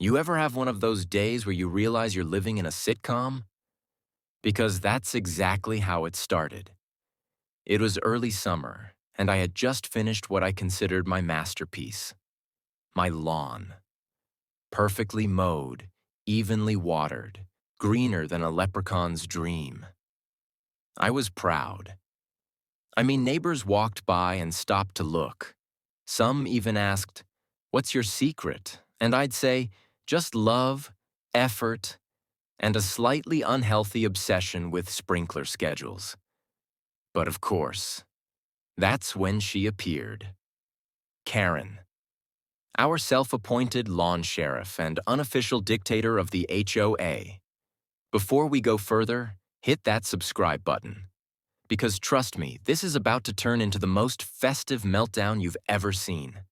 You ever have one of those days where you realize you're living in a sitcom? Because that's exactly how it started. It was early summer, and I had just finished what I considered my masterpiece, my lawn. Perfectly mowed, evenly watered, greener than a leprechaun's dream. I was proud. I mean, neighbors walked by and stopped to look. Some even asked, "What's your secret?" And I'd say, "Just love, effort, and a slightly unhealthy obsession with sprinkler schedules." But of course, that's when she appeared. Karen, our self-appointed lawn sheriff and unofficial dictator of the HOA. Before we go further, hit that subscribe button. Because trust me, this is about to turn into the most festive meltdown you've ever seen.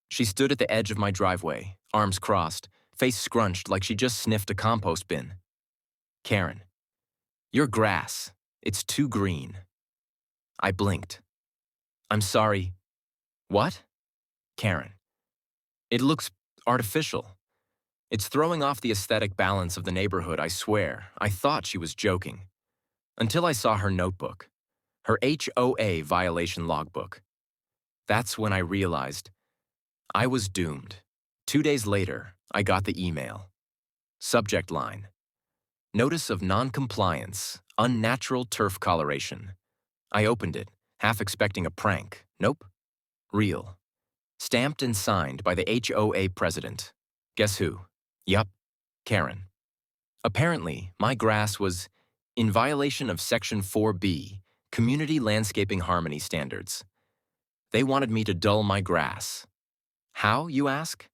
She stood at the edge of my driveway, arms crossed, face scrunched like she just sniffed a compost bin. "Karen, your grass, it's too green." I blinked. "I'm sorry." "What?" "Karen, it looks artificial. It's throwing off the aesthetic balance of the neighborhood, I swear." I thought she was joking. Until I saw her notebook, her HOA violation logbook. That's when I realized I was doomed. 2 days later, I got the email. Subject line: Notice of non-compliance, unnatural turf coloration. I opened it, half expecting a prank. Nope. Real. Stamped and signed by the HOA president. Guess who? Yup, Karen. Apparently, my grass was in violation of Section 4B, Community Landscaping Harmony Standards. They wanted me to dull my grass. How, you ask?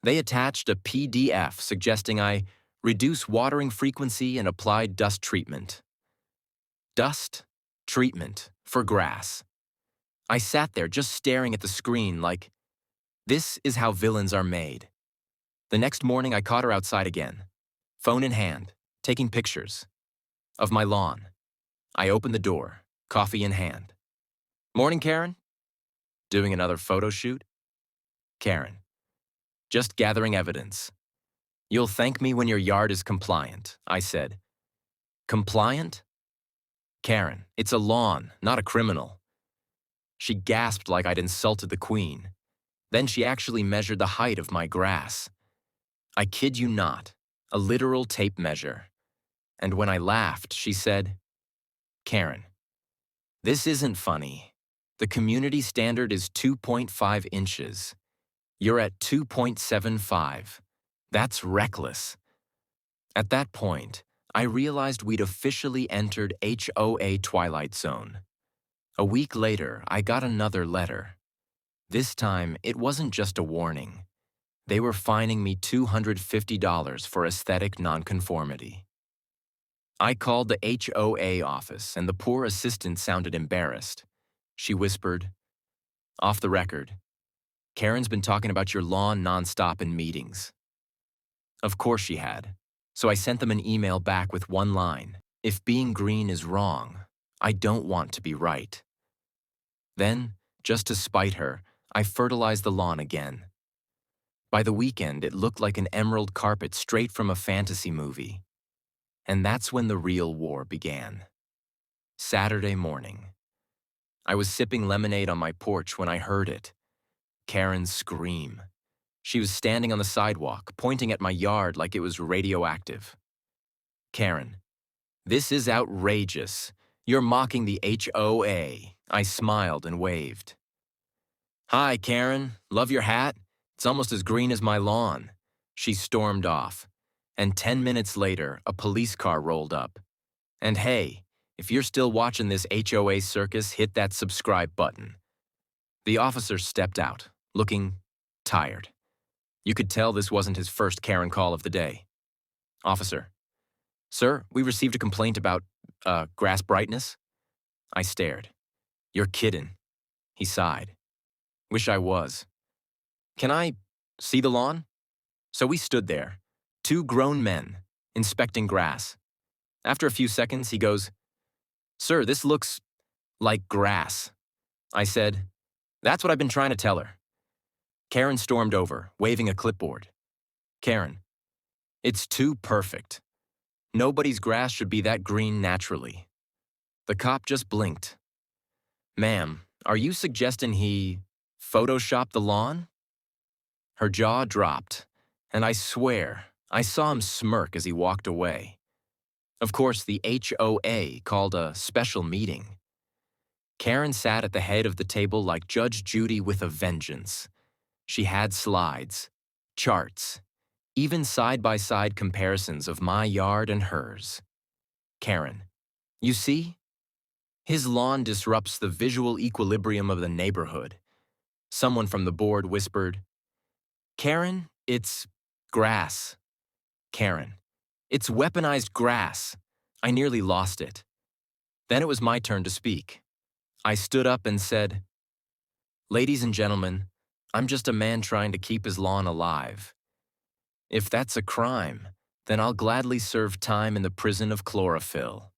They attached a PDF suggesting I reduce watering frequency and apply dust treatment. Dust treatment for grass. I sat there just staring at the screen like, this is how villains are made. The next morning I caught her outside again, phone in hand, taking pictures of my lawn. I opened the door, coffee in hand. "Morning, Karen?" "Doing another photo shoot?" "Karen, just gathering evidence." "You'll thank me when your yard is compliant," I said. "Compliant?" "Karen, it's a lawn, not a criminal." She gasped like I'd insulted the queen. Then she actually measured the height of my grass. I kid you not, a literal tape measure. And when I laughed, she said, "Karen, this isn't funny. The community standard is 2.5 inches. You're at 2.75. That's reckless." At that point, I realized we'd officially entered HOA Twilight Zone. A week later, I got another letter. This time, it wasn't just a warning. They were fining me $250 for aesthetic nonconformity. I called the HOA office, and the poor assistant sounded embarrassed. She whispered, "Off the record, Karen's been talking about your lawn nonstop in meetings." Of course she had. So I sent them an email back with one line: "If being green is wrong, I don't want to be right." Then, just to spite her, I fertilized the lawn again. By the weekend, it looked like an emerald carpet straight from a fantasy movie. And that's when the real war began. Saturday morning. I was sipping lemonade on my porch when I heard it. Karen's scream. She was standing on the sidewalk, pointing at my yard like it was radioactive. "Karen, this is outrageous. You're mocking the HOA." I smiled and waved. "Hi, Karen. Love your hat? It's almost as green as my lawn." She stormed off. And 10 minutes later, a police car rolled up. And hey, if you're still watching this HOA circus, hit that subscribe button. The officer stepped out, looking tired. You could tell this wasn't his first Karen call of the day. "Officer, sir, we received a complaint about, grass brightness." I stared. "You're kidding." He sighed. "Wish I was." "Can I see the lawn?" So we stood there, two grown men, inspecting grass. After a few seconds, he goes, "Sir, this looks like grass." I said, "That's what I've been trying to tell her." Karen stormed over, waving a clipboard. Karen, it's too perfect. Nobody's grass should be that green naturally. The cop just blinked. Ma'am, are you suggesting he photoshopped the lawn? Her jaw dropped, and I swear I saw him smirk as he walked away. Of course, the HOA called a special meeting. Karen sat at the head of the table like Judge Judy with a vengeance. She had slides, charts, even side-by-side comparisons of my yard and hers. Karen, you see? His lawn disrupts the visual equilibrium of the neighborhood. Someone from the board whispered, Karen, it's grass. Karen, it's weaponized grass. I nearly lost it. Then it was my turn to speak. I stood up and said, Ladies and gentlemen, I'm just a man trying to keep his lawn alive. If that's a crime, then I'll gladly serve time in the prison of chlorophyll.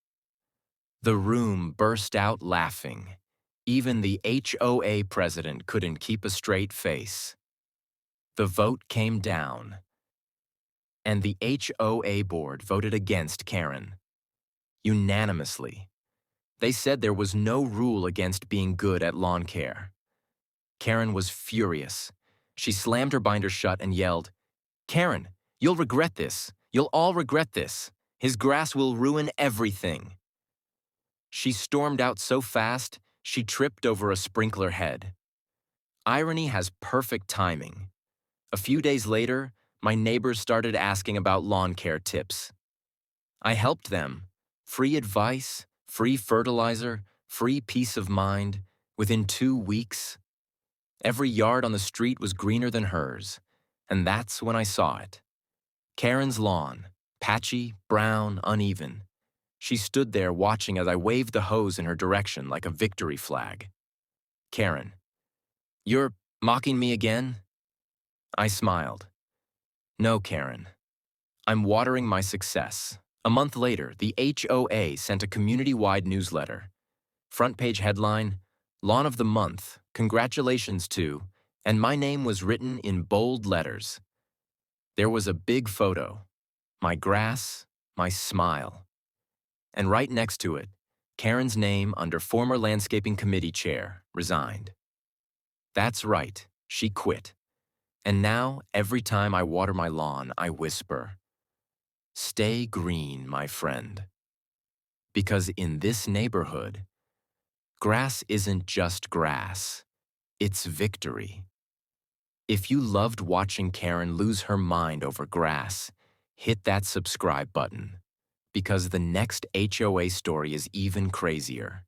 The room burst out laughing. Even the HOA president couldn't keep a straight face. The vote came down, and the HOA board voted against Karen. Unanimously. They said there was no rule against being good at lawn care. Karen was furious. She slammed her binder shut and yelled, Karen, you'll regret this. You'll all regret this. His grass will ruin everything. She stormed out so fast, she tripped over a sprinkler head. Irony has perfect timing. A few days later, my neighbors started asking about lawn care tips. I helped them. Free advice, free fertilizer, free peace of mind, within 2 weeks. Every yard on the street was greener than hers, and that's when I saw it. Karen's lawn, patchy, brown, uneven. She stood there watching as I waved the hose in her direction like a victory flag. Karen, you're mocking me again? I smiled. No, Karen. I'm watering my success. A month later, the HOA sent a community-wide newsletter. Front page headline, Lawn of the Month, congratulations to, and my name was written in bold letters. There was a big photo, my grass, my smile. And right next to it, Karen's name under former landscaping committee chair, resigned. That's right, she quit. And now, every time I water my lawn, I whisper, stay green, my friend. Because in this neighborhood, grass isn't just grass, it's victory. If you loved watching Karen lose her mind over grass, hit that subscribe button. Because the next HOA story is even crazier.